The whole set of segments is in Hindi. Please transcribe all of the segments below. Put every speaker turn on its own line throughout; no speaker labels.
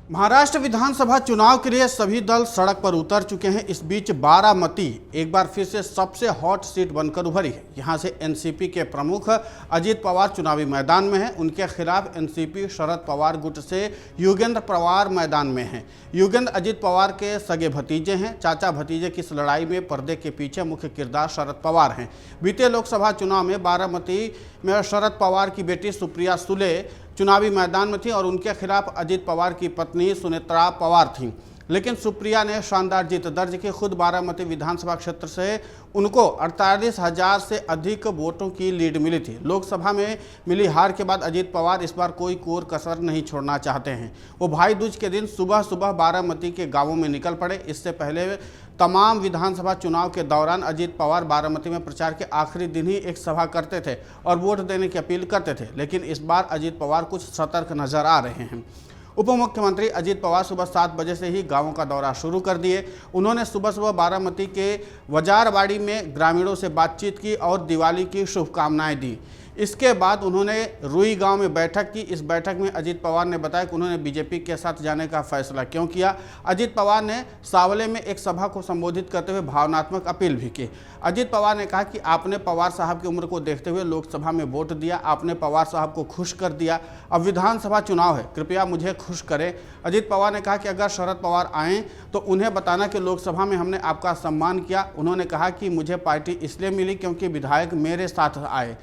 महाराष्ट्र विधानसभा चुनाव के लिए सभी दल सड़क पर उतर चुके हैं। इस बीच बारामती एक बार फिर से सबसे हॉट सीट बनकर उभरी है। यहां से एनसीपी के प्रमुख अजित पवार चुनावी मैदान में हैं। उनके खिलाफ एनसीपी शरद पवार गुट से युगेंद्र पवार मैदान में हैं। युगेंद्र अजित पवार के सगे भतीजे हैं। चाचा भतीजे की इस लड़ाई में पर्दे के पीछे मुख्य किरदार शरद पवार हैं। बीते लोकसभा चुनाव में बारामती में शरद पवार की बेटी सुप्रिया सुले चुनावी मैदान में थी और उनके खिलाफ अजित पवार की पत्नी सुनेत्रा पवार थीं। लेकिन सुप्रिया ने शानदार जीत दर्ज की। खुद बारामती विधानसभा क्षेत्र से उनको 48,000 से अधिक वोटों की लीड मिली थी। लोकसभा में मिली हार के बाद अजित पवार इस बार कोई कोर कसर नहीं छोड़ना चाहते हैं। वो भाई दूज के दिन सुबह सुबह बारामती के गांवों में निकल पड़े। इससे पहले तमाम विधानसभा चुनाव के दौरान अजित पवार बारामती में प्रचार के आखिरी दिन ही एक सभा करते थे और वोट देने की अपील करते थे। लेकिन इस बार अजित पवार कुछ सतर्क नजर आ रहे हैं। उप मुख्यमंत्री अजित पवार सुबह 7 बजे से ही गांवों का दौरा शुरू कर दिए। उन्होंने सुबह सुबह बारामती के वजारवाड़ी में ग्रामीणों से बातचीत की और दिवाली की शुभकामनाएं दी। इसके बाद उन्होंने रुई गांव में बैठक की। इस बैठक में अजित पवार ने बताया कि उन्होंने बीजेपी के साथ जाने का फैसला क्यों किया। अजित पवार ने सावले में एक सभा को संबोधित करते हुए भावनात्मक अपील भी की। अजित पवार ने कहा कि आपने पवार साहब की उम्र को देखते हुए लोकसभा में वोट दिया, आपने पवार साहब को खुश कर दिया। अब विधानसभा चुनाव है, कृपया मुझे खुश करें। अजित पवार ने कहा कि अगर शरद पवार आएँ तो उन्हें बताना कि लोकसभा में हमने आपका सम्मान किया। उन्होंने कहा कि मुझे पार्टी इसलिए मिली क्योंकि विधायक मेरे साथ आए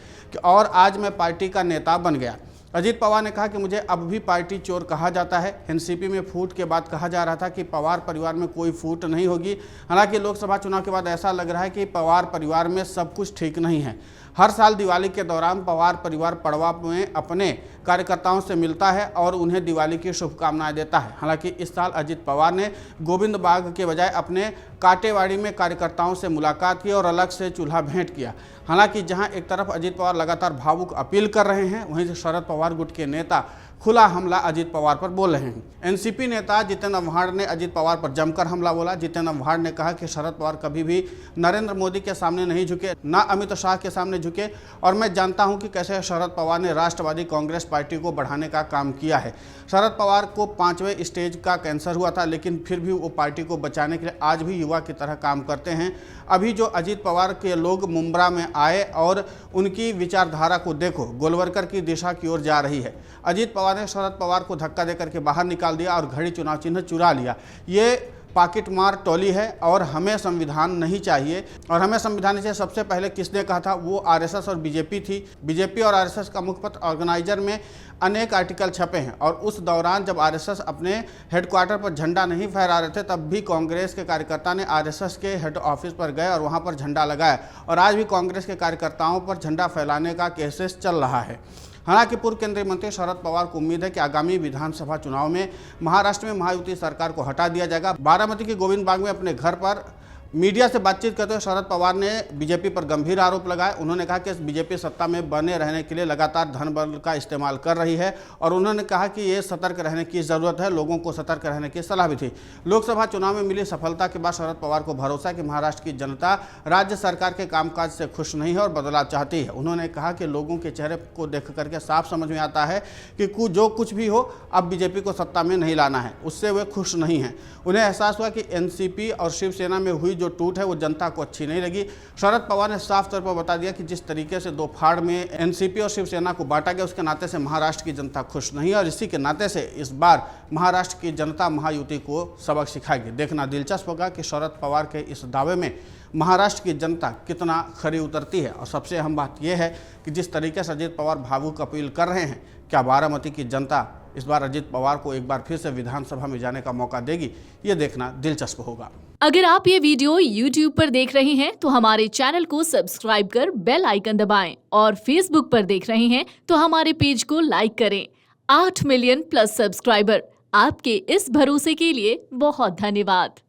और आज मैं पार्टी का नेता बन गया। अजित पवार ने कहा कि मुझे अब भी पार्टी चोर कहा जाता है। एनसीपी में फूट के बाद कहा जा रहा था कि पवार परिवार में कोई फूट नहीं होगी। हालांकि लोकसभा चुनाव के बाद ऐसा लग रहा है कि पवार परिवार में सब कुछ ठीक नहीं है। हर साल दिवाली के दौरान पवार परिवार पड़वा में अपने कार्यकर्ताओं से मिलता है और उन्हें दिवाली की शुभकामनाएं देता है। हालांकि इस साल अजित पवार ने गोविंद बाग के बजाय अपने काटेवाड़ी में कार्यकर्ताओं से मुलाकात की और अलग से चूल्हा भेंट किया। हालांकि जहां एक तरफ अजित पवार लगातार भावुक अपील कर रहे हैं, वहीं से शरद पवार गुट के नेता खुला हमला अजित पवार पर बोल रहे हैं। एनसीपी नेता जितेंद्र आव्हाड ने अजित पवार पर जमकर हमला बोला। जितेंद्र आव्हाड ने कहा कि शरद पवार कभी भी नरेंद्र मोदी के सामने नहीं झुके, ना अमित शाह के सामने झुके और मैं जानता हूं कि कैसे शरद पवार ने राष्ट्रवादी कांग्रेस पार्टी को बढ़ाने का काम किया है। शरद पवार को 5वें स्टेज का कैंसर हुआ था, लेकिन फिर भी वो पार्टी को बचाने के लिए आज भी युवा की तरह काम करते हैं। अभी जो अजित पवार के लोग मुंब्रा में आए और उनकी विचारधारा को देखो, गोलवरकर की दिशा की ओर जा रही है। अजित पवार ने शरद पवार को धक्का देकर के बाहर निकाल दिया और घड़ी चुनाव चिन्ह चुरा लिया। ये पाकिट मार टोली है और हमें संविधान नहीं चाहिए। और हमें संविधान चाहिए सबसे पहले किसने कहा था? वो आरएसएस और बीजेपी थी। बीजेपी और आरएसएस का मुखपत्र ऑर्गेनाइजर में अनेक आर्टिकल छपे हैं और उस दौरान जब आरएसएस अपने हेडक्वार्टर पर झंडा नहीं फहरा रहे थे, तब भी कांग्रेस के कार्यकर्ता ने आरएसएस के हेड ऑफिस पर गए और वहां पर झंडा लगाया और आज भी कांग्रेस के कार्यकर्ताओं पर झंडा फैलाने का केसेस चल रहा है। हालांकि पूर्व केंद्रीय मंत्री शरद पवार को उम्मीद है कि आगामी विधानसभा चुनाव में महाराष्ट्र में महायुति सरकार को हटा दिया जाएगा। बारामती के गोविंद बाग में अपने घर पर मीडिया से बातचीत करते हुए शरद पवार ने बीजेपी पर गंभीर आरोप लगाए। उन्होंने कहा कि बीजेपी सत्ता में बने रहने के लिए लगातार धन बल का इस्तेमाल कर रही है और उन्होंने कहा कि ये सतर्क रहने की ज़रूरत है, लोगों को सतर्क रहने की सलाह भी थी। लोकसभा चुनाव में मिली सफलता के बाद शरद पवार को भरोसा है कि महाराष्ट्र की जनता राज्य सरकार के कामकाज से खुश नहीं है और बदलाव चाहती है। उन्होंने कहा कि लोगों के चेहरे को देख करके साफ समझ में आता है कि जो कुछ भी हो, अब बीजेपी को सत्ता में नहीं लाना है, उससे वे खुश नहीं हैं। उन्हें एहसास हुआ कि एनसीपी और शिवसेना में हुई जो टूट है वो जनता को अच्छी नहीं लगी। शरद पवार ने साफ तौर पर बता दिया कि जिस तरीके से दो फाड़ में एनसीपी और शिवसेना को बांटा गया, उसके नाते से महाराष्ट्र की जनता खुश नहीं है और इसी के नाते से इस बार महाराष्ट्र की जनता महायुति को सबक सिखाएगी। देखना दिलचस्प होगा कि शरद पवार के इस दावे में महाराष्ट्र की जनता कितना खरी उतरती है। और सबसे अहम बात यह है कि जिस तरीके से अजित पवार भावुक अपील कर रहे हैं, क्या बारामती की जनता इस बार अजित पवार को एक बार फिर से विधानसभा में जाने का मौका देगी? ये देखना दिलचस्प होगा।
अगर आप ये वीडियो YouTube पर देख रहे हैं तो हमारे चैनल को सब्सक्राइब कर बेल आइकन दबाएं और Facebook पर देख रहे हैं तो हमारे पेज को लाइक करें। 8 मिलियन प्लस सब्सक्राइबर, आपके इस भरोसे के लिए बहुत धन्यवाद।